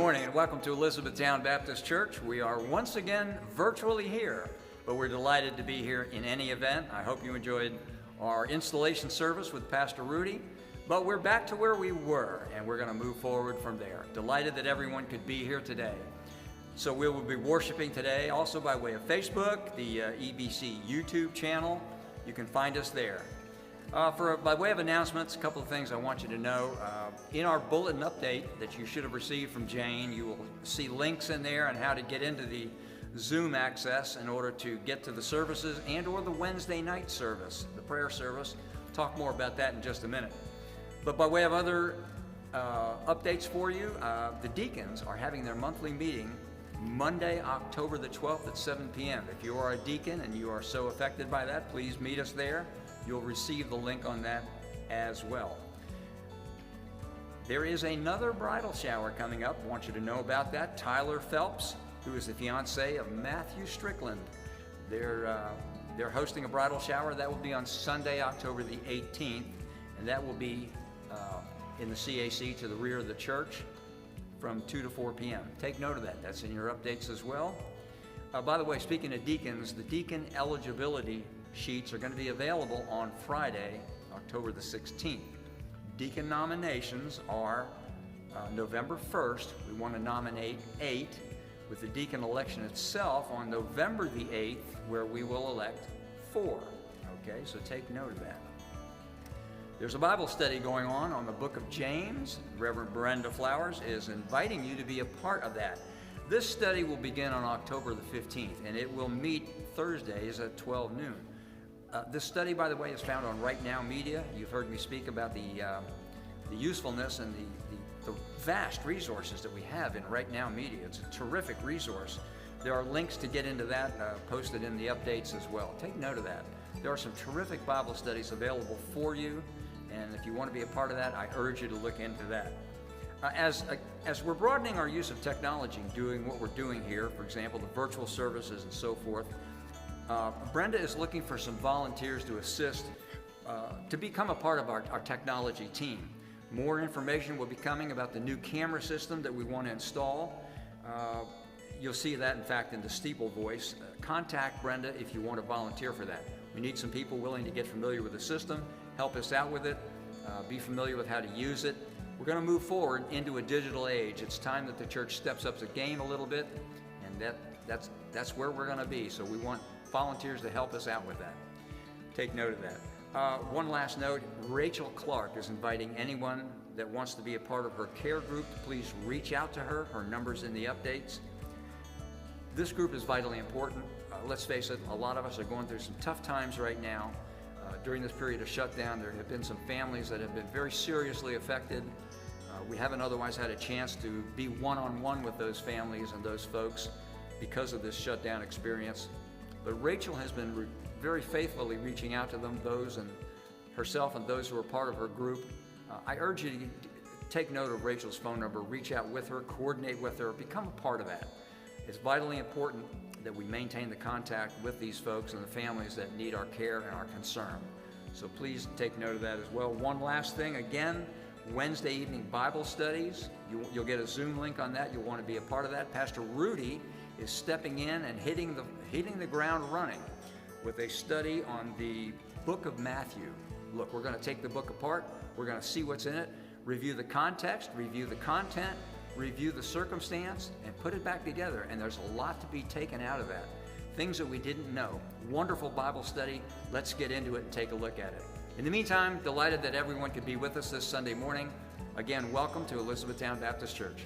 morning and welcome to Elizabethtown Baptist Church. We are once again virtually here, but we're delighted to be here in any event. I hope you enjoyed our installation service with Pastor Rudy, but we're back to where we were and we're going to move forward from there. Delighted that everyone could be here today. So we will be worshiping today also by way of Facebook, the EBC YouTube channel. You can find us there. By way of announcements, a couple of things I want you to know. In our bulletin update that you should have received from Jane, you will see links in there on how to get into the Zoom access in order to get to the services and or the Wednesday night service, the prayer service. Talk more about that in just a minute. But by way of other updates for you, the deacons are having their monthly meeting Monday, October the 12th at 7 p.m. If you are a deacon and you are so affected by that, please meet us there. You'll receive the link on that as well. There is another bridal shower coming up. I want you to know about that. Tyler Phelps, who is the fiance of Matthew Strickland. They're hosting a bridal shower. That will be on Sunday, October the 18th, and that will be in the CAC to the rear of the church from 2 to 4 p.m. Take note of that. That's in your updates as well. By the way, speaking of deacons, the deacon eligibility sheets are going to be available on Friday, October the 16th. Deacon nominations are November 1st. We want to nominate 8, with the deacon election itself on November the 8th, where we will elect 4. Okay, so take note of that. There's a Bible study going on the book of James. Reverend Brenda Flowers is inviting you to be a part of that. This study will begin on October the 15th, and it will meet Thursdays at 12 noon. This study, by the way, is found on Right Now Media. You've heard me speak about the usefulness and the vast resources that we have in Right Now Media. It's a terrific resource. There are links to get into that posted in the updates as well. Take note of that. There are some terrific Bible studies available for you, and if you want to be a part of that, I urge you to look into that. As we're broadening our use of technology, doing what we're doing here, for example, the virtual services and so forth, Brenda is looking for some volunteers to assist to become a part of our technology team. More information will be coming about the new camera system that we want to install. You'll see that, in fact, in the steeple voice. Contact Brenda if you want to volunteer for that. We need some people willing to get familiar with the system, help us out with it, be familiar with how to use it. We're going to move forward into a digital age. It's time that the church steps up the game a little bit, and that's where we're going to be. So we want volunteers to help us out with that. Take note of that. One last note, Rachel Clark is inviting anyone that wants to be a part of her care group to please reach out to her. Her number's in the updates. This group is vitally important. Let's face it, a lot of us are going through some tough times right now. During this period of shutdown, there have been some families that have been very seriously affected. We haven't otherwise had a chance to be one-on-one with those families and those folks because of this shutdown experience. But Rachel has been very faithfully reaching out to them, those and herself and those who are part of her group. I urge you to take note of Rachel's phone number, reach out with her, coordinate with her, become a part of that. It's vitally important that we maintain the contact with these folks and the families that need our care and our concern. So please take note of that as well. One last thing, again, Wednesday evening Bible studies. You'll get a Zoom link on that. You'll want to be a part of that. Pastor Rudy is stepping in and hitting the ground running with a study on the book of Matthew. Look, we're going to take the book apart. We're going to see what's in it, review the context, review the content, review the circumstance, and put it back together. And there's a lot to be taken out of that. Things that we didn't know. Wonderful Bible study. Let's get into it and take a look at it. In the meantime, delighted that everyone could be with us this Sunday morning. Again, welcome to Elizabethtown Baptist Church.